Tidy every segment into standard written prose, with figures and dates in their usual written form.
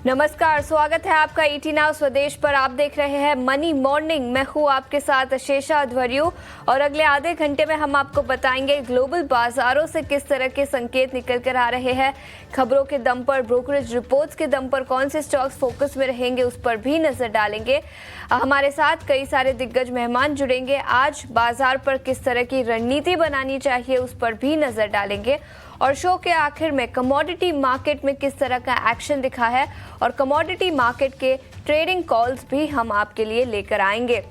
नमस्कार, स्वागत है आपका ईटी नाउ स्वदेश पर। आप देख रहे हैं मनी मॉर्निंग। मैं हूं आपके साथ अशेषा अध्वर्यु और अगले आधे घंटे में हम आपको बताएंगे ग्लोबल बाजारों से किस तरह के संकेत निकल कर आ रहे हैं। खबरों के दम पर, ब्रोकरेज रिपोर्ट्स के दम पर कौन से स्टॉक्स फोकस में रहेंगे उस पर भी नजर डालेंगे। हमारे साथ कई सारे दिग्गज मेहमान जुड़ेंगे। आज बाजार पर किस तरह की रणनीति बनानी चाहिए उस पर भी नजर डालेंगे। और शो के आखिर में कमोडिटी मार्केट में किस तरह का एक्शन दिखा है और कमोडिटी मार्केट के ट्रेडिंग कॉल्स भी हम आपके लिए लेकर आएंगे।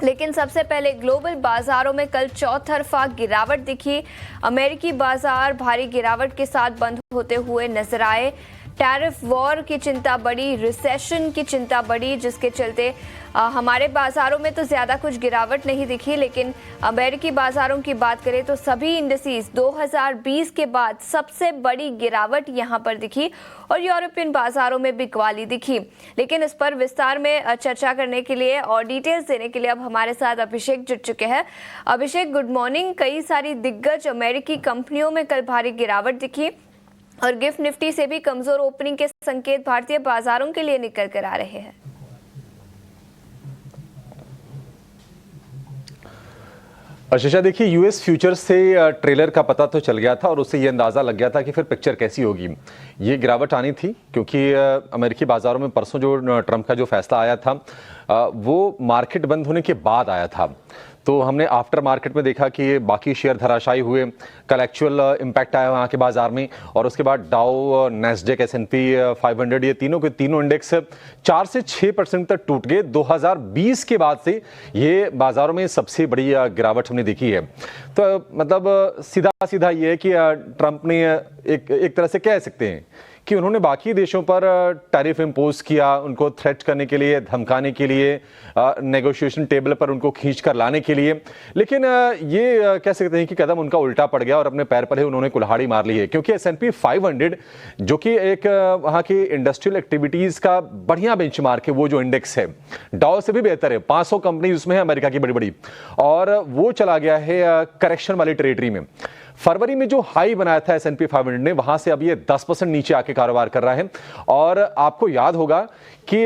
लेकिन सबसे पहले ग्लोबल बाजारों में कल चौतरफा गिरावट दिखी। अमेरिकी बाजार भारी गिरावट के साथ बंद होते हुए नजर आए। टैरिफ वॉर की चिंता बढ़ी, रिसेशन की चिंता बढ़ी, जिसके चलते हमारे बाजारों में तो ज़्यादा कुछ गिरावट नहीं दिखी। लेकिन अमेरिकी बाजारों की बात करें तो सभी इंडिसेस 2020 के बाद सबसे बड़ी गिरावट यहां पर दिखी और यूरोपियन बाजारों में भी ग्वाली दिखी। लेकिन इस पर विस्तार में चर्चा करने के लिए और डिटेल्स देने के लिए अब हमारे साथ अभिषेक जुड़ चुके हैं। अभिषेक, गुड मॉर्निंग। कई सारी दिग्गज अमेरिकी कंपनियों में कल भारी गिरावट दिखी और गिफ्ट निफ्टी से भी कमजोर ओपनिंग के संकेत भारतीय बाजारों के लिए निकल कर आ रहे हैं। अशेषा, देखिए, यूएस फ्यूचर्स से ट्रेलर का पता तो चल गया था और उससे ये अंदाज़ा लग गया था कि फिर पिक्चर कैसी होगी। ये गिरावट आनी थी क्योंकि अमेरिकी बाज़ारों में परसों जो ट्रंप का जो फैसला आया था वो मार्केट बंद होने के बाद आया था। तो हमने आफ्टर मार्केट में देखा कि बाकी शेयर धराशायी हुए। कल एक्चुअल इम्पैक्ट आया वहाँ के बाजार में और उसके बाद डाउ, नैस्डैक, S&P 500 ये तीनों के तीनों इंडेक्स 4 से 6% तक टूट गए। 2020 के बाद से ये बाजारों में सबसे बड़ी गिरावट हमने देखी है। तो मतलब सीधा सीधा ये है कि ट्रंप ने एक तरह से कह सकते हैं कि उन्होंने बाकी देशों पर टैरिफ इम्पोज किया, उनको थ्रेट करने के लिए, धमकाने के लिए, नेगोशिएशन टेबल पर उनको खींच कर लाने के लिए। लेकिन ये कह सकते हैं कि कदम उनका उल्टा पड़ गया और अपने पैर पर ही उन्होंने कुल्हाड़ी मार ली है। क्योंकि S&P 500 जो कि एक वहाँ की इंडस्ट्रियल एक्टिविटीज़ का बढ़िया बेंचमार्क है, वो जो इंडेक्स है डाउ से भी बेहतर है। 500 कंपनी उसमें है अमेरिका की बड़ी बड़ी, और वो चला गया है करेक्शन वाली टेरिटरी में। फरवरी में जो हाई बनाया था S&P 500 ने, वहां से अब ये 10% नीचे आके कारोबार कर रहा है। और आपको याद होगा कि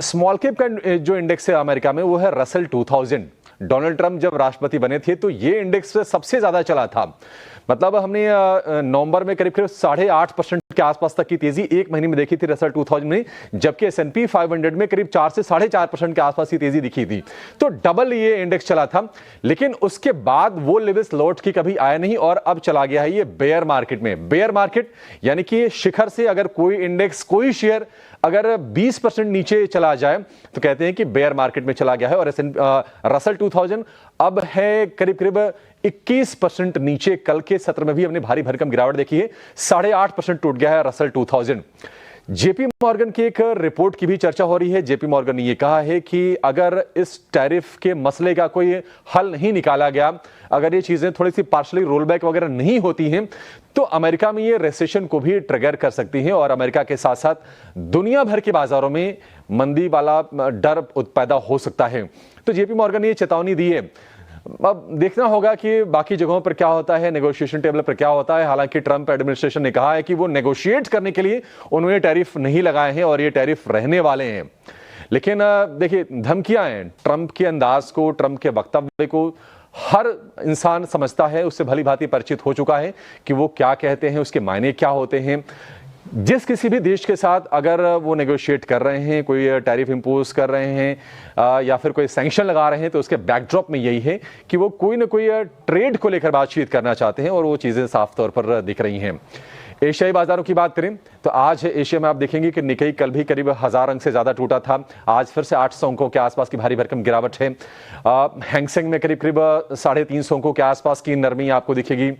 स्मॉल कैप का जो इंडेक्स है अमेरिका में वो है रसल 2000। डोनाल्ड ट्रंप जब राष्ट्रपति बने थे तो ये इंडेक्स सबसे ज्यादा चला था। मतलब हमने नवंबर में करीब 8.5% के आसपास तक की तेजी एक महीने में देखी थी रसल 2000 में, जबकि S&P 500 में करीब 4 से 4.5% के आसपास की तेजी दिखी थी। तो डबल ये इंडेक्स चला था। लेकिन उसके बाद वो लेवल्स लौट के कभी आया नहीं और अब चला गया है ये बेयर मार्केट में। बेयर मार्केट यानी कि शिखर से अगर कोई इंडेक्स, कोई शेयर अगर 20% नीचे चला जाए तो कहते हैं कि बेयर मार्केट में चला गया है। और रसल 2000 अब है करीब 21% नीचे। कल के सत्र में भी हमने भारी भरकम गिरावट देखी है, 8.5% टूट गया है रसल 2000। जेपी मॉर्गन की एक रिपोर्ट की भी चर्चा हो रही है। जेपी मॉर्गन ने यह कहा है कि अगर इस टैरिफ के मसले का कोई हल नहीं निकाला गया, अगर ये चीजें थोड़ी सी पार्शली रोल बैक वगैरह नहीं होती हैं, तो अमेरिका में ये रिसेशन को भी ट्रिगर कर सकती हैं और अमेरिका के साथ साथ दुनिया भर के बाजारों में मंदी वाला डर पैदा हो सकता है। तो जेपी मॉर्गन ने यह चेतावनी दी है। अब देखना होगा कि बाकी जगहों पर क्या होता है, नेगोशिएशन टेबल पर क्या होता है। हालांकि ट्रंप एडमिनिस्ट्रेशन ने कहा है कि वो नेगोशिएट करने के लिए उन्होंने टैरिफ नहीं लगाए हैं और ये टैरिफ रहने वाले हैं। लेकिन देखिए, धमकियां हैं। ट्रंप के अंदाज को, ट्रंप के वक्तव्य को हर इंसान समझता है, उससे भली भांति परिचित हो चुका है कि वो क्या कहते हैं, उसके मायने क्या होते हैं। जिस किसी भी देश के साथ अगर वो नेगोशिएट कर रहे हैं, कोई टैरिफ इंपोज कर रहे हैं या फिर कोई सैंक्शन लगा रहे हैं, तो उसके बैकड्रॉप में यही है कि वो कोई ना कोई ट्रेड को लेकर बातचीत करना चाहते हैं और वो चीज़ें साफ तौर पर दिख रही हैं। एशियाई बाजारों की बात करें तो आज एशिया में आप देखेंगे कि निकेई कल भी करीब 1000 अंक से ज़्यादा टूटा था। आज फिर से 800 अंकों के आसपास की भारी भरकम गिरावट है। हैंगसेंग में करीब 350 अंकों के आसपास की नरमी आपको दिखेगी।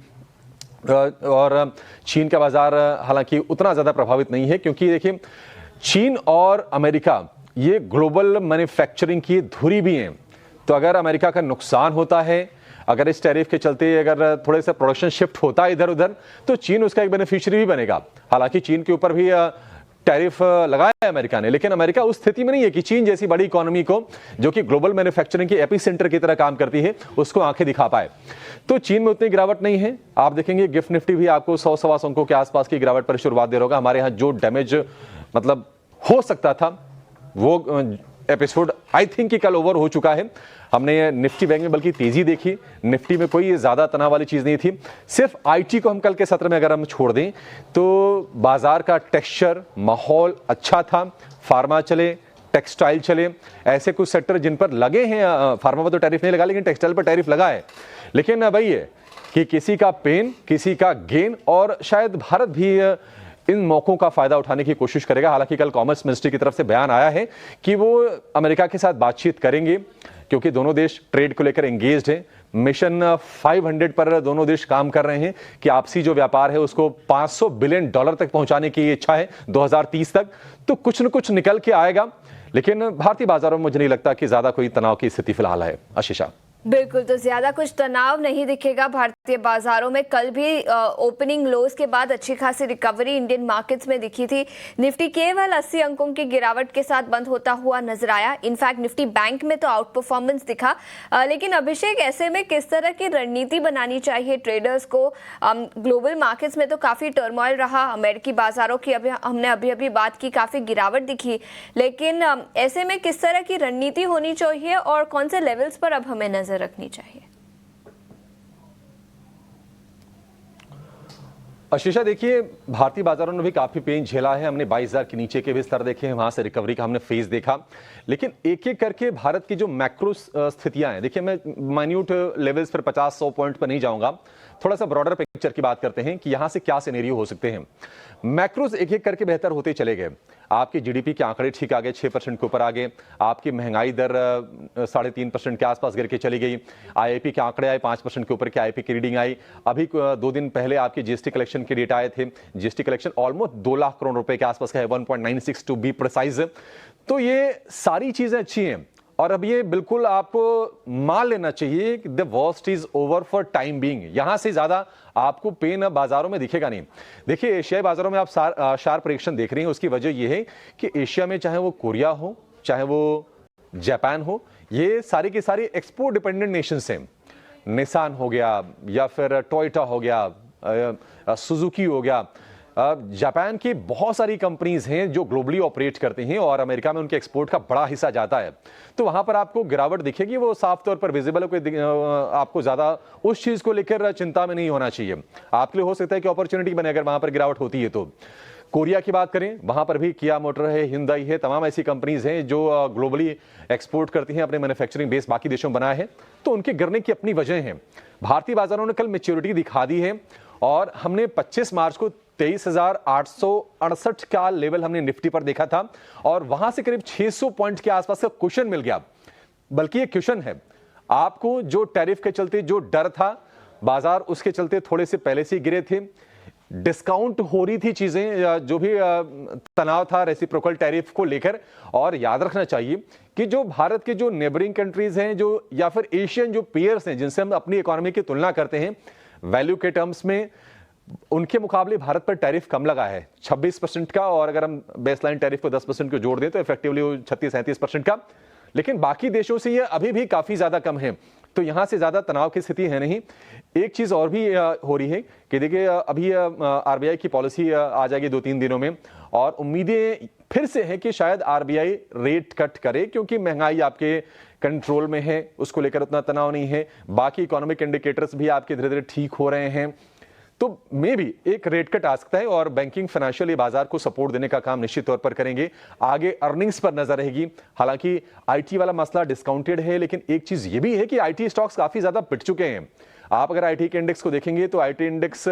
और चीन का बाजार हालांकि उतना ज़्यादा प्रभावित नहीं है, क्योंकि देखिए, चीन और अमेरिका ये ग्लोबल मैन्युफैक्चरिंग की धुरी भी हैं। तो अगर अमेरिका का नुकसान होता है, अगर इस टैरिफ के चलते अगर थोड़े से प्रोडक्शन शिफ्ट होता है इधर उधर, तो चीन उसका एक बेनिफिशियरी भी बनेगा। हालांकि चीन के ऊपर भी टैरिफ लगाया है अमेरिका ने, लेकिन अमेरिका उस स्थिति में नहीं है कि चीन जैसी बड़ी इकोनॉमी को, जो कि ग्लोबल मैन्युफैक्चरिंग के एपिसेंटर की तरह काम करती है, उसको आंखें दिखा पाए। तो चीन में उतनी गिरावट नहीं है। आप देखेंगे गिफ्ट निफ्टी भी आपको 100-125 अंकों के आसपास की गिरावट पर शुरुआत दे रहा होगा। हमारे यहाँ जो डैमेज मतलब हो सकता था वो एपिसोड आई थिंक कि कल ओवर हो चुका है। हमने निफ्टी बैंक में बल्कि तेजी देखी, निफ्टी में कोई ज्यादा तनाव वाली चीज नहीं थी। सिर्फ आईटी को हम कल के सत्र में अगर हम छोड़ दें तो बाजार का टेक्सचर माहौल अच्छा था। फार्मा चले, टेक्सटाइल चले, ऐसे कुछ सेक्टर जिन पर लगे हैं, फार्मा पर तो टैरिफ नहीं लगा लेकिन टेक्सटाइल पर टैरिफ लगा है। लेकिन वही है कि किसी का पेन किसी का गेन, और शायद भारत भी इन मौकों का फायदा उठाने की कोशिश करेगा। हालांकि कल कॉमर्स मिनिस्ट्री की तरफ से बयान आया है कि वो अमेरिका के साथ बातचीत करेंगे क्योंकि दोनों देश ट्रेड को लेकर एंगेज्ड हैं। मिशन 500 पर दोनों देश काम कर रहे हैं कि आपसी जो व्यापार है उसको $500 बिलियन तक पहुंचाने की इच्छा है 2030 तक। तो कुछ न कुछ निकल के आएगा, लेकिन भारतीय बाजारों में मुझे नहीं लगता कि ज्यादा कोई तनाव की स्थिति फिलहाल है। आशीषा, बिल्कुल, तो ज्यादा कुछ तनाव नहीं दिखेगा भारतीय बाजारों में। कल भी ओपनिंग लोज के बाद अच्छी खासी रिकवरी इंडियन मार्केट्स में दिखी थी। निफ्टी केवल 80 अंकों की गिरावट के साथ बंद होता हुआ नजर आया। इनफैक्ट निफ्टी बैंक में तो आउट परफॉर्मेंस दिखा। लेकिन अभिषेक, ऐसे में किस तरह की रणनीति बनानी चाहिए ट्रेडर्स को? ग्लोबल मार्केट्स में तो काफी टर्मोइल रहा, अमेरिकी बाजारों की हमने अभी बात की, काफी गिरावट दिखी। लेकिन ऐसे में किस तरह की रणनीति होनी चाहिए और कौन से लेवल्स पर अब हमें नजर रखनी चाहिए? आशीषा, देखिए भारतीय बाजारों ने भी काफी पेन झेला है। हमने 22,000 के नीचे के भी स्तर देखे हैं, वहां से रिकवरी का हमने फेज देखा। लेकिन एक एक करके भारत की जो मैक्रो स्थितियां हैं, देखिए मैं माइन्यूट लेवल्स पर 50-100 पॉइंट पर नहीं जाऊंगा, थोड़ा सा ब्रॉडर पिक्चर की बात करते हैं कि यहां से क्या सिनेरियो हो सकते हैं। मैक्रोज एक एक करके बेहतर होते चले गए। आपकी जीडीपी के आंकड़े ठीक आ गए, 6% के ऊपर आ गए। आपकी महंगाई दर 3.5% के आसपास गिर के चली गई। आईआईपी के आंकड़े आए 5% के ऊपर की आईआईपी की रीडिंग आई। अभी 2 दिन पहले आपकी जीएसटी कलेक्शन के डेटा आए थे। GST collection almost 2 lakh crore रुपए के आसपास का है, 1.96 टू बी प्रिसाइज। तो ये सारी चीजें अच्छी हैं और अब ये बिल्कुल आपको मान लेना चाहिए कि the worst is over for time being. यहां से ज्यादा आपको पेन बाजारों में दिखेगा नहीं। देखिए एशियाई बाजारों में आप शार्प रिएक्शन देख रहे हैं, उसकी वजह यह है कि एशिया में चाहे वो कोरिया हो, चाहे वो जापान हो, ये सारी की सारी एक्सपोर्ट डिपेंडेंट नेशंस हैं। निसान हो गया या फिर टोयोटा हो गया, सुजुकी हो गया। जापान की बहुत सारी कंपनीज हैं जो ग्लोबली ऑपरेट करते हैं और अमेरिका में उनके एक्सपोर्ट का बड़ा हिस्सा जाता है। तो वहां पर आपको गिरावट दिखेगी, वो साफ तौर पर विजिबल है। कोई आपको ज्यादा उस चीज को लेकर चिंता में नहीं होना चाहिए। आपके लिए हो सकता है कि अपॉर्चुनिटी बने अगर वहां पर गिरावट होती है तो। कोरिया की बात करें, वहां पर भी किया मोटर है, हिंदाई है, तमाम ऐसी कंपनीज हैं जो ग्लोबली एक्सपोर्ट करती हैं, अपने मैन्युफैक्चरिंग बेस बाकी देशों में बनाए हैं। तो उनके गिरने की अपनी वजह है। भारतीय बाजारों ने कल मैच्योरिटी दिखा दी है और हमने 25 मार्च को 23,868 का लेवल हमने निफ्टी पर देखा था और वहां से करीब 600 पॉइंट के आसपास का कुशन मिल गया। बल्कि ये क्वेश्चन है, आपको जो टैरिफ के चलते जो डर था, बाजार उसके चलते थोड़े से पहले से गिरे थे। डिस्काउंट हो रही थी चीजें, जो भी तनाव था रेसिप्रोकल टैरिफ को लेकर। और याद रखना चाहिए कि जो भारत के जो नेबरिंग कंट्रीज हैं, जो या फिर एशियन जो पेयर्स हैं जिनसे हम अपनी इकोनॉमी की तुलना करते हैं वैल्यू के टर्म्स में, उनके मुकाबले भारत पर टैरिफ कम लगा है 26% का। और अगर हम बेसलाइन टैरिफ को 10% को जोड़ दें तो इफेक्टिवली 36-37% का। लेकिन बाकी देशों से ये अभी भी काफी ज्यादा कम है। तो यहां से ज्यादा तनाव की स्थिति है नहीं। एक चीज और भी हो रही है कि देखिए अभी आरबीआई की पॉलिसी आ जाएगी 2-3 दिनों में और उम्मीदें फिर से है कि शायद आरबीआई रेट कट करे, क्योंकि महंगाई आपके कंट्रोल में है, उसको लेकर उतना तनाव नहीं है। बाकी इकोनॉमिक इंडिकेटर्स भी आपके धीरे धीरे ठीक हो रहे हैं। तो मे भी एक रेट कट आ सकता है और बैंकिंग फाइनेंशियल बाजार को सपोर्ट देने का काम निश्चित तौर पर करेंगे। आगे अर्निंग्स पर नजर रहेगी। हालांकि आईटी वाला मसला डिस्काउंटेड है, लेकिन एक चीज ये भी है कि आईटी स्टॉक्स काफी ज्यादा पिट चुके हैं। आप अगर आईटी के इंडेक्स को देखेंगे तो आईटी इंडेक्स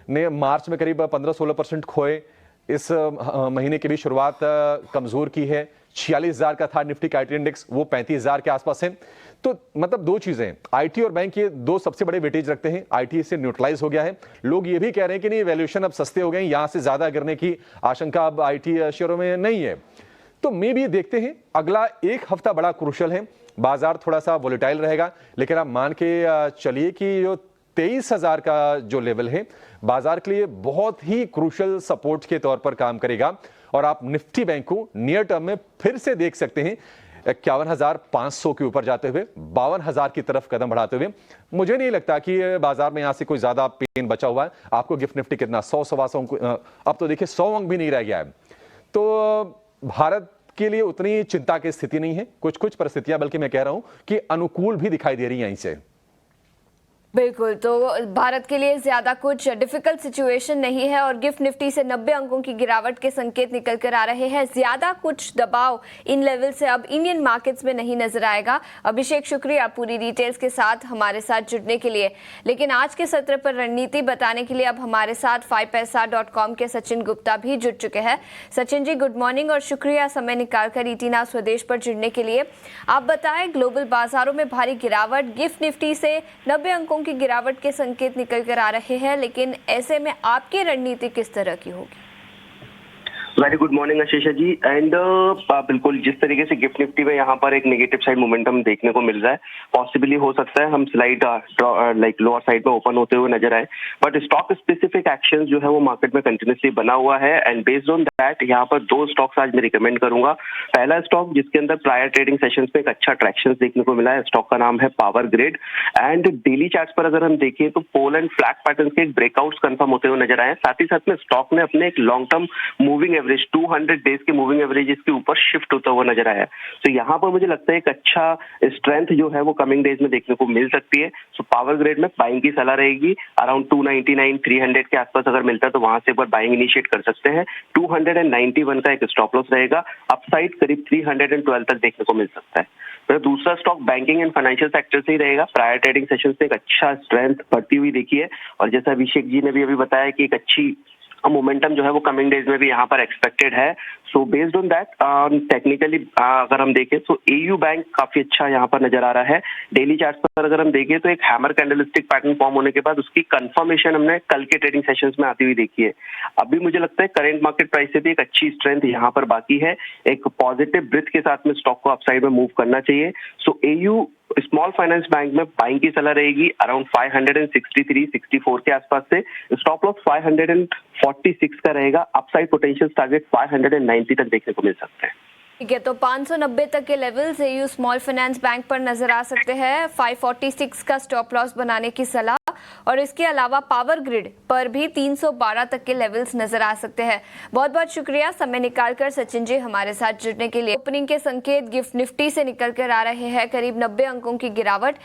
ने मार्च में करीब 15-16% खोए। इस महीने की भी शुरुआत कमजोर की है। 46,000 का था निफ्टी का आईटी इंडेक्स, वो 35,000 के आसपास है। तो मतलब दो चीजें, आईटी और बैंक, ये दो सबसे बड़े वेटेज रखते हैं। आईटी से न्यूट्रलाइज हो गया है। लोग ये भी कह रहे हैं कि नहीं, वैल्यूएशन अब सस्ते हो गए, यहां से ज्यादा गिरने की आशंका अब आईटी शेयरों में नहीं है। तो मे भी देखते हैं, अगला एक हफ्ता बड़ा क्रूशियल है। बाजार थोड़ा सा वोलेटाइल रहेगा, लेकिन आप मान के चलिए कि जो 23,000 का जो लेवल है बाजार के लिए बहुत ही क्रूशियल सपोर्ट के तौर पर काम करेगा। और आप निफ्टी बैंक को नियर टर्म में फिर से देख सकते हैं 51,500 के ऊपर जाते हुए 52,000 की तरफ कदम बढ़ाते हुए। मुझे नहीं लगता कि बाजार में यहां से कोई ज्यादा पेन बचा हुआ है। आपको गिफ्ट निफ्टी कितना 100-125 अब तो देखिए 100 अंक भी नहीं रह गया है। तो भारत के लिए उतनी चिंता की स्थिति नहीं है। कुछ कुछ परिस्थितियां, बल्कि मैं कह रहा हूं कि अनुकूल भी दिखाई दे रही हैं इनसे। बिल्कुल, तो भारत के लिए ज्यादा कुछ डिफिकल्ट सिचुएशन नहीं है और गिफ्ट निफ्टी से 90 अंकों की गिरावट के संकेत निकल कर आ रहे हैं। ज्यादा कुछ दबाव इन लेवल से अब इंडियन मार्केट्स में नहीं नजर आएगा। अभिषेक, शुक्रिया पूरी डिटेल्स के साथ हमारे साथ जुड़ने के लिए। लेकिन आज के सत्र पर रणनीति बताने के लिए अब हमारे साथ 5paisa.com के सचिन गुप्ता भी जुड़ चुके हैं। सचिन जी, गुड मॉर्निंग और शुक्रिया समय निकालकर ईटी नाउ स्वदेश पर जुड़ने के लिए। आप बताएं, ग्लोबल बाजारों में भारी गिरावट, गिफ्ट निफ्टी से 90 अंकों की गिरावट के संकेत निकल कर आ रहे हैं, लेकिन ऐसे में आपकी रणनीति किस तरह की होगी? Very good morning Ashisha ji. And बिल्कुल जिस तरीके से गिफ्ट निफ्टी में यहाँ पर एक नेगेटिव साइड मोमेंटम देखने को मिल रहा है, पॉसिबली हो सकता है हम स्लाइड लाइक लोअर साइड में ओपन होते हुए नजर आए, बट स्टॉक स्पेसिफिक एक्शन जो है वो मार्केट में कंटिन्यूसली बना हुआ है। एंड बेस्ड ऑन दैट यहाँ पर दो स्टॉक्स आज मैं रिकमेंड करूंगा। पहला स्टॉक जिसके अंदर प्रायर ट्रेडिंग सेशंस में एक अच्छा ट्रैक्शन देखने को मिला है, स्टॉक का नाम है power grid. And daily charts पर अगर हम देखें तो पोल एंड फ्लैग पैटर्न के ब्रेकआउट्स कंफर्म होते हुए नजर आए। साथ ही साथ में स्टॉक ने अपने एक long term moving average 200 days के मूविंग एवरेजेस के ऊपर शिफ्ट होता हुआ नजर आया। तो यहाँ पर मुझे लगता है एक अच्छा स्ट्रेंथ जो है वो कमिंग डेज में देखने को मिल सकती है। सो पावर ग्रेड में बाइंग की सलाह रहेगी। अराउंड 299 300 के आसपास अगर मिलता है तो वहां से एक बार बाइंग इनिशिएट कर सकते हैं। 291 का एक स्टॉप लॉस रहेगा। अपसाइड करीब 312 तक देखने को मिल सकता है। तो दूसरा stock banking and financial sector से ही रहेगा। प्रायर ट्रेडिंग सेशन से एक अच्छा स्ट्रेंथ बढ़ती हुई देखी है और जैसा अभिषेक जी ने भी अभी बताया कि एक अच्छी मोमेंटम जो है वो कमिंग डेज में भी यहाँ पर एक्सपेक्टेड है। So based on that technically अगर हम देखें तो एयू बैंक काफी अच्छा यहाँ पर नजर आ रहा है। डेली चार्ट पर अगर हम देखें तो एक हैमर कैंडलस्टिक पैटर्न फॉर्म होने के बाद उसकी कंफर्मेशन हमने कल के ट्रेडिंग सेशंस में आती हुई देखी है। अभी मुझे लगता है करंट मार्केट प्राइस से भी एक अच्छी स्ट्रेंथ यहाँ पर बाकी है। एक पॉजिटिव ब्रिथ के साथ में स्टॉक को अपसाइड में मूव करना चाहिए। सो एयू स्मॉल फाइनेंस बैंक में बाइंग की सलाह रहेगी अराउंड 563-64 के आसपास से। स्टॉप लॉस 546 का रहेगा। अपसाइड पोटेंशियल टारगेट 590 तक देखने को मिल सकता है। ठीक है, तो 590 तक के levels AU small finance bank पर नजर आ सकते हैं। 546 का स्टॉप लॉस बनाने की सलाह और इसके अलावा पावर ग्रिड पर भी 312 तक के लेवल्स नजर आ सकते हैं। बहुत बहुत शुक्रिया समय निकालकर सचिन जी हमारे साथ जुड़ने के लिए। ओपनिंग के संकेत गिफ्ट निफ्टी से निकल कर आ रहे हैं, करीब 90 अंकों की गिरावट।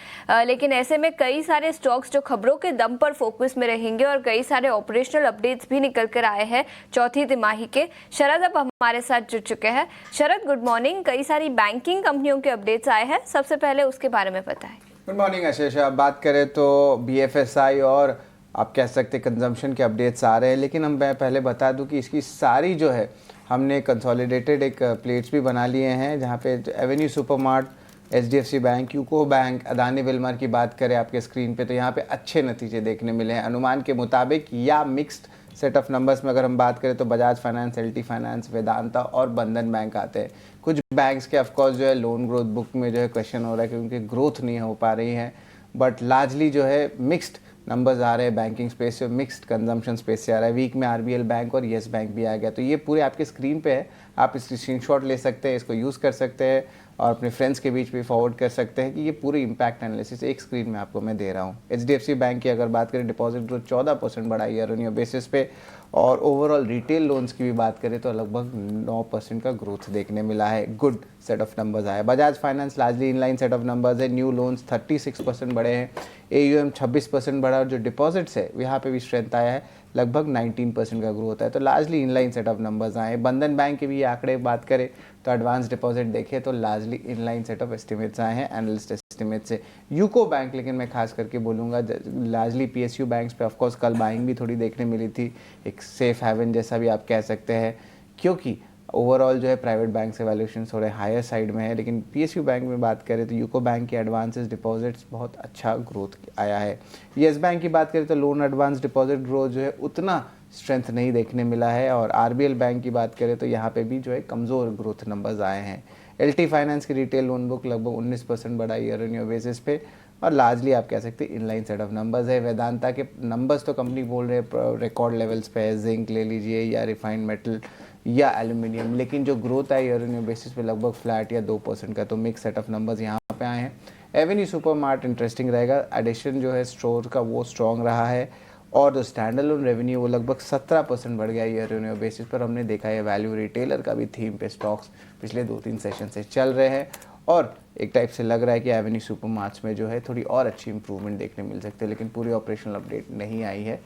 लेकिन ऐसे में कई सारे स्टॉक्स जो खबरों के दम पर फोकस में रहेंगे और कई सारे ऑपरेशनल अपडेट्स भी निकल कर आए हैं चौथी तिमाही के। शरद अब हमारे साथ जुड़ चुके हैं। शरद, गुड मॉर्निंग। कई सारी बैंकिंग कंपनियों के अपडेट्स आए हैं, सबसे पहले उसके बारे में बताएं। गुड मॉर्निंग आशीष। आप बात करें तो BFSI और आप कह सकते कंजम्पशन के अपडेट्स आ रहे हैं, लेकिन मैं पहले बता दूं कि इसकी सारी जो है हमने कंसोलिडेटेड एक प्लेट्स भी बना लिए हैं, जहां पे Avenue supermart, HDFC bank, UCO bank, Adani Wilmer की बात करें आपके स्क्रीन पे तो यहाँ पे अच्छे नतीजे देखने मिले हैं अनुमान के मुताबिक, या मिक्स्ड सेट ऑफ नंबर्स में अगर हम बात करें तो Bajaj finance, LT finance, Vedanta और बंधन बैंक आते हैं। कुछ बैंक्स के ऑफकोर्स जो है लोन ग्रोथ बुक में जो है क्वेश्चन हो रहा है कि उनकी ग्रोथ नहीं हो पा रही है, बट लार्जली जो है मिक्स्ड नंबर्स आ रहे हैं बैंकिंग स्पेस से, मिक्स्ड कंजम्पशन स्पेस से आ रहा है। वीक में RBL बैंक और येस बैंक भी आ गया। तो ये पूरे आपके स्क्रीन पे है, आप इसकी स्क्रीनशॉट ले सकते हैं, इसको यूज़ कर सकते हैं और अपने फ्रेंड्स के बीच भी फॉरवर्ड कर सकते हैं कि ये पूरी इंपैक्ट एनालिसिस एक स्क्रीन में आपको मैं दे रहा हूँ। HDFC बैंक की अगर बात करें, डिपॉजिट ग्रोथ 14% बढ़ा ईयर ऑन ईयर बेसिस पे, और ओवरऑल रिटेल लोन्स की भी बात करें तो लगभग 9% का ग्रोथ देखने मिला है। गुड सेट ऑफ नंबर्स आए। Bajaj finance largely inline set of numbers है। न्यू लोन्स 36% बढ़े हैं, AUM 26% बढ़ा, और जो डिपॉजिट्स है यहाँ पे भी स्ट्रेंथ आया है, लगभग 19% का ग्रोथ है। तो largely inline set of numbers आए। बंधन बैंक के भी आंकड़े बात करें तो एडवांस डिपॉजिट देखें तो largely inline set of estimates आए हैं एनालिस्ट एस्टिमेट से। यूको बैंक लेकिन मैं खास करके बोलूँगा लार्जली PSU बैंक्स पे ऑफकोर्स कल बाइंग भी थोड़ी देखने मिली थी, एक सेफ हेवन जैसा भी आप कह सकते हैं, क्योंकि ओवरऑल जो है प्राइवेट बैंक से वैल्यूएशन थोड़े हायर साइड में है। लेकिन PSU बैंक में बात करें तो यूको बैंक के एडवांसेस डिपॉजिट्स बहुत अच्छा ग्रोथ आया है। येस बैंक की बात करें तो लोन एडवांस डिपॉजिट ग्रोथ जो है उतना स्ट्रेंथ नहीं देखने मिला है, और RBL बैंक की बात करें तो यहाँ पे भी जो है कमज़ोर ग्रोथ नंबर्स आए हैं। LT फाइनेंस की रिटेल लोन बुक लगभग 19% बढ़ा ईयर ऑन ईयर बेसिस पे, और लार्जली आप कह सकते हैं इनलाइन सेट ऑफ नंबर्स है। वेदांता के नंबर्स तो कंपनी बोल रहे हैं रिकॉर्ड लेवल्स पे है, जिंक ले लीजिए या रिफाइंड मेटल या एल्यूमिनियम, लेकिन जो ग्रोथ है ईयर ऑन ईयर बेसिस पे लगभग फ्लैट या 2% का। तो मिक्स सेट ऑफ नंबर्स यहाँ पे आए हैं। एवेन्यू सुपरमार्ट इंटरेस्टिंग रहेगा, एडिशन जो है स्टोर का वो स्ट्रॉन्ग रहा है, और जो स्टैंड अलोन रेवेन्यू वो लगभग 17% बढ़ गया ईयर ऑन ईयर बेसिस पर। हमने देखा है वैल्यू रिटेलर का भी थीम पे स्टॉक्स पिछले 2-3 सेशन से चल रहे हैं और एक टाइप से लग रहा है कि एवेन्यू सुपरमार्ट्स में जो है थोड़ी और अच्छी इंप्रूवमेंट देखने मिल सकती है, लेकिन पूरी ऑपरेशनल अपडेट नहीं आई है।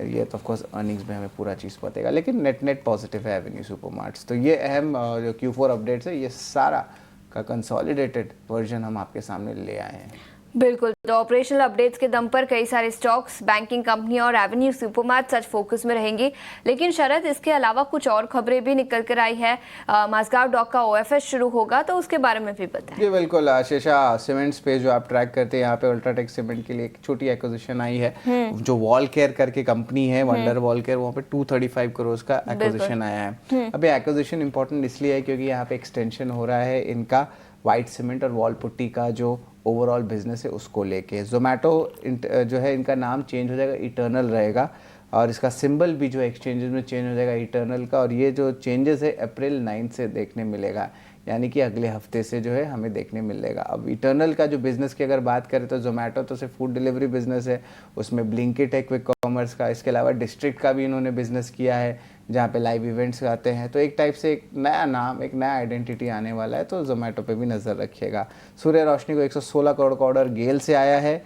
ये तो ऑफकोर्स अर्निंग्स में हमें पूरा चीज़ पतेगा, लेकिन नेट नेट पॉजिटिव है एवेन्यू सुपरमार्ट्स। तो ये अहम जो Q4 अपडेट्स है ये सारा का कंसोलिडेटेड वर्जन हम आपके सामने ले आए हैं। बिल्कुल, तो ऑपरेशनल अपडेट्स के दम पर कई सारे स्टॉक्स, बैंकिंग कंपनी और एवेन्यू सुपरमार्ट सच फोकस में रहेंगी। लेकिन शरद, इसके अलावा कुछ और खबरें भी निकल कर आई है। माजगांव डॉक का OFS शुरू होगा, तो उसके बारे में भी बताएं। जी बिल्कुल आशीषा, सीमेंट स्पेस जो आप ट्रैक करते हैं, यहाँ पे अल्ट्राटेक सीमेंट के लिए एक छोटी एक्विजिशन आई है। जो वॉल केयर करके कंपनी है, वंडर वॉल केयर, वहाँ पे 235 करोड़ का एक्विजिशन आया है। अब ये एक्विजिशन इंपॉर्टेंट इसलिए है क्योंकि यहाँ पे एक्सटेंशन हो रहा है इनका वाइट सीमेंट और वॉल पुट्टी का जो ओवरऑल बिजनेस है उसको लेके। जोमेटो जो है इनका नाम चेंज हो जाएगा, इटर्नल रहेगा और इसका सिंबल भी जो एक्सचेंजेस में चेंज हो जाएगा इटर्नल का। और ये जो चेंजेस है अप्रैल 9 से देखने मिलेगा, यानी कि अगले हफ्ते से जो है हमें देखने मिलेगा। अब इटर्नल का जो बिज़नेस की अगर बात करें तो जोमेटो तो सिर्फ फूड डिलीवरी बिजनेस है, उसमें ब्लिंकिट है क्विक कॉमर्स का, इसके अलावा डिस्ट्रिक्ट का भी इन्होंने बिजनेस किया है जहाँ पे लाइव इवेंट्स आते हैं। तो एक टाइप से एक नया नाम, एक नया आइडेंटिटी आने वाला है, तो जोमेटो पे भी नज़र रखिएगा। सूर्य रोशनी को 116 करोड़ का ऑर्डर गेल से आया है।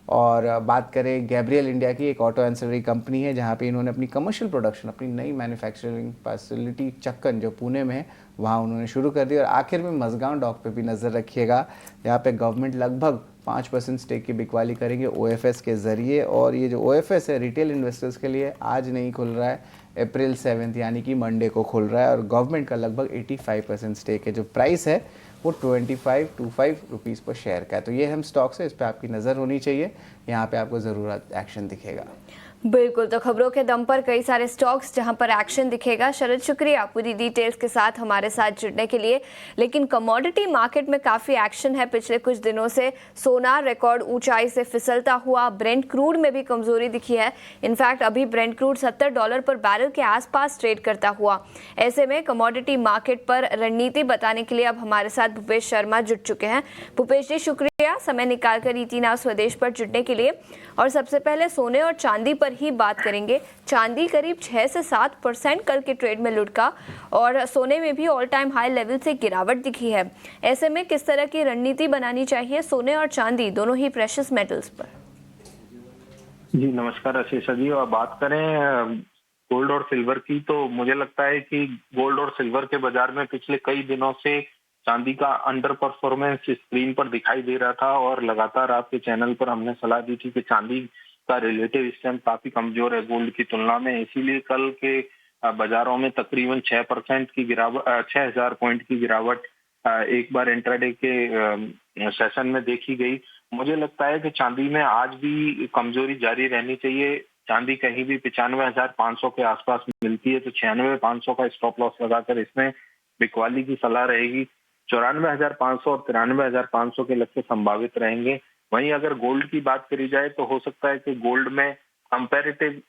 और बात करें गैब्रियल इंडिया की, एक ऑटो एंसिलरी कंपनी है जहाँ पे इन्होंने अपनी कमर्शियल प्रोडक्शन, अपनी नई मैन्युफैक्चरिंग फैसिलिटी चक्कन जो पुणे में है वहाँ उन्होंने शुरू कर दी। और आखिर में मजगांव डॉक पे भी नज़र रखिएगा, यहाँ पे गवर्नमेंट लगभग 5% स्टेक की बिकवाली करेंगे OFS के ज़रिए। और ये जो OFS है रिटेल इन्वेस्टर्स के लिए आज नहीं खुल रहा है, अप्रैल 7 यानी कि मंडे को खुल रहा है। और गवर्नमेंट का लगभग 85% स्टेक है। जो प्राइस है वो 25 रुपीज़ पर शेयर का है। तो ये हम स्टॉक्स है, इस पर आपकी नज़र होनी चाहिए, यहाँ पे आपको ज़रूर एक्शन दिखेगा। बिल्कुल, तो खबरों के दम पर कई सारे स्टॉक्स जहां पर एक्शन दिखेगा। शरद, शुक्रिया पूरी डिटेल्स के साथ हमारे साथ जुड़ने के लिए। लेकिन कमोडिटी मार्केट में काफ़ी एक्शन है पिछले कुछ दिनों से। सोना रिकॉर्ड ऊंचाई से फिसलता हुआ, ब्रेंट क्रूड में भी कमजोरी दिखी है। इनफैक्ट अभी ब्रेंट क्रूड $70 पर बैरल के आसपास ट्रेड करता हुआ। ऐसे में कमोडिटी मार्केट पर रणनीति बताने के लिए अब हमारे साथ भूपेश शर्मा जुड़ चुके हैं। भूपेश जी, शुक्रिया समय निकालकर ET नाउ स्वदेश पर जुड़ने के लिए। और सबसे पहले सोने और चांदी पर ही बात करेंगे। चांदी करीब 6 से 7% कल के ट्रेड में लुढ़का और सोने में भी ऑल टाइम हाई लेवल से गिरावट दिखी है। ऐसे में किस तरह की रणनीति बनानी चाहिए सोने और चांदी दोनों ही प्रेशियस मेटल्स पर? जी नमस्कार आशीषा जी। और बात करें गोल्ड और सिल्वर की, तो मुझे लगता है कि गोल्ड और सिल्वर के बाजार में पिछले कई दिनों से चांदी का अंडर परफॉर्मेंस स्क्रीन पर दिखाई दे रहा था और लगातार आपके चैनल पर हमने सलाह दी थी कि चांदी का रिलेटिव स्ट्रेंथ काफी कमजोर है गोल्ड की तुलना में। इसीलिए कल के बाजारों में तकरीबन 6% की गिरावट, 6000 पॉइंट की गिरावट एक बार इंट्राडे के सेशन में देखी गई। मुझे लगता है कि चांदी में आज भी कमजोरी जारी रहनी चाहिए। चांदी कहीं भी 95,500 के आसपास मिलती है, तो 96,500 का स्टॉप लॉस लगाकर इसमें बिकवाली की सलाह रहेगी। 94,500 और 93,500 के लक्ष्य संभावित रहेंगे। वहीं अगर गोल्ड की बात करी जाए तो हो सकता है कि गोल्ड में कंपैरेटिव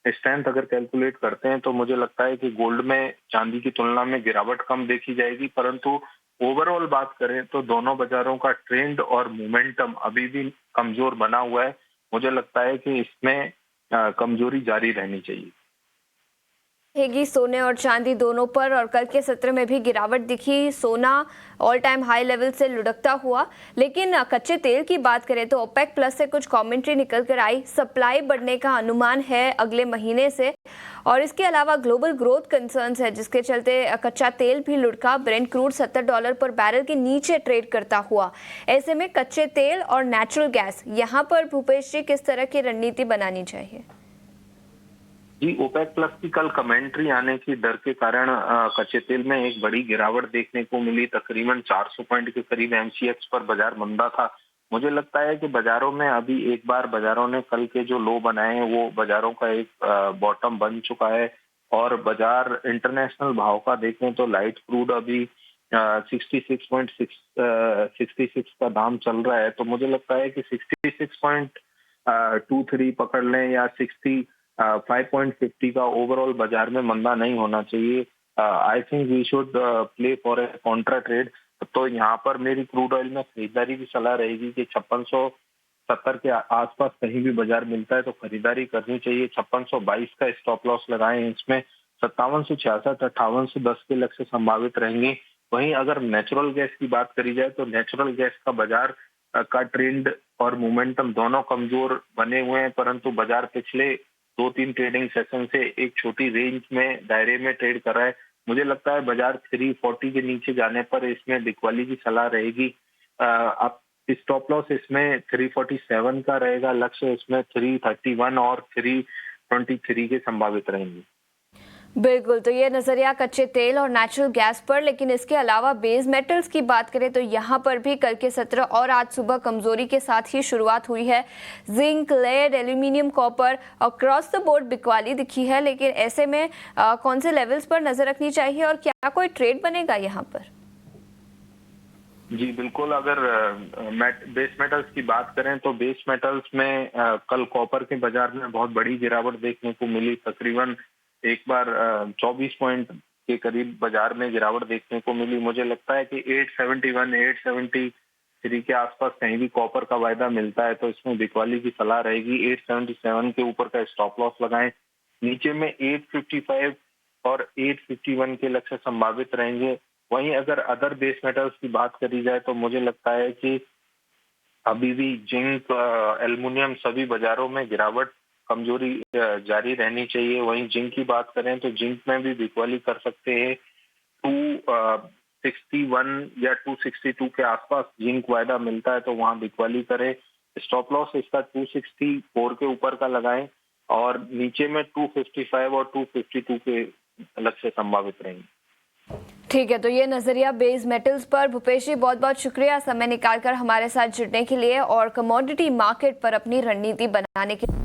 स्ट्रेंथ अगर कैलकुलेट करते हैं तो मुझे लगता है कि गोल्ड में चांदी की तुलना में गिरावट कम देखी जाएगी। परंतु ओवरऑल बात करें तो दोनों बाजारों का ट्रेंड और मोमेंटम अभी भी कमजोर बना हुआ है। मुझे लगता है कि इसमें कमजोरी जारी रहनी चाहिए रहेगी सोने और चांदी दोनों पर। और कल के सत्र में भी गिरावट दिखी, सोना ऑल टाइम हाई लेवल से लुढ़कता हुआ। लेकिन कच्चे तेल की बात करें तो ओपेक प्लस से कुछ कमेंट्री निकल कर आई, सप्लाई बढ़ने का अनुमान है अगले महीने से। और इसके अलावा ग्लोबल ग्रोथ कंसर्न्स है जिसके चलते कच्चा तेल भी लुढ़का। ब्रेंट क्रूड $70 पर बैरल के नीचे ट्रेड करता हुआ। ऐसे में कच्चे तेल और नेचुरल गैस, यहाँ पर भूपेश जी किस तरह की रणनीति बनानी चाहिए? जी, ओपेक प्लस की कल कमेंट्री आने की डर के कारण कच्चे तेल में एक बड़ी गिरावट देखने को मिली। तकरीबन 400 पॉइंट के करीब MCX पर बाजार मंदा था। मुझे लगता है कि बाजारों में अभी एक बार बाजारों ने कल के जो लो बनाए हैं वो बाजारों का एक बॉटम बन चुका है। और बाजार इंटरनेशनल भाव का देखें तो लाइट क्रूड अभी 66 का दाम चल रहा है। तो मुझे लगता है कि 66.23 पकड़ लें या 5.50 का ओवरऑल बाजार में मंदा नहीं होना चाहिए। I think we should play for a contra trade. तो यहाँ पर मेरी क्रूड ऑयल में खरीदारी की सलाह रहेगी कि 5600 70 के आसपास कहीं भी बाजार मिलता है तो खरीदारी करनी चाहिए। 5622 का स्टॉप लॉस लगाएं, इसमें 5766, 5810 के लक्ष्य संभावित रहेंगे। वहीं अगर नेचुरल गैस की बात करी जाए तो नेचुरल गैस का बाजार का ट्रेंड और मोमेंटम दोनों कमजोर बने हुए हैं, परंतु बाजार पिछले 2-3 ट्रेडिंग सेशन से एक छोटी रेंज में दायरे में ट्रेड कर रहा है। मुझे लगता है बाजार 340 के नीचे जाने पर इसमें बिकवाली की सलाह रहेगी। आप स्टॉप लॉस इसमें 347 का रहेगा, लक्ष्य इसमें 331 और 323 के संभावित रहेंगे। बिल्कुल, तो ये नजरिया कच्चे तेल और नेचुरल गैस पर, लेकिन इसके अलावा बेस मेटल्स की बात करें तो यहाँ पर भी कल के सत्र और आज सुबह कमजोरी के साथ ही शुरुआत हुई है। Zinc, lead, aluminium, copper across the board बिकवाली दिखी है, लेकिन ऐसे में कौन से लेवल्स पर नजर रखनी चाहिए और क्या कोई ट्रेड बनेगा यहाँ पर? जी बिल्कुल, अगर बेस मेटल्स की बात करें तो बेस मेटल्स में कल कॉपर के बाजार में बहुत बड़ी गिरावट देखने को मिली। तकरीबन एक बार 24 पॉइंट के करीब बाजार में गिरावट देखने को मिली। मुझे लगता है कि 871, 873 के आसपास कहीं भी कॉपर का वायदा मिलता है तो इसमें बिकवाली की सलाह रहेगी। 877 के ऊपर का स्टॉप लॉस लगाएं। नीचे में 855 और 851 के लक्ष्य संभावित रहेंगे। वहीं अगर अदर बेस मेटल्स की बात करी जाए तो मुझे लगता है कि अभी भी जिंक, एल्युमिनियम सभी बाजारों में गिरावट कमजोरी जारी रहनी चाहिए। वहीं जिंक की बात करें तो जिंक में भी बिकवाली कर सकते हैं। 261 या 262 के आसपास जिंक वायदा मिलता है तो वहां बिकवाली करें। स्टॉप लॉस इसका 264 के ऊपर का लगाएं और नीचे में 255 और 252 के लक्ष्य संभावित रहेंगे। ठीक है, तो ये नजरिया बेस मेटल्स पर। भूपेश जी, बहुत बहुत शुक्रिया समय निकालकर हमारे साथ जुड़ने के लिए और कमोडिटी मार्केट पर अपनी रणनीति बनाने के लिए।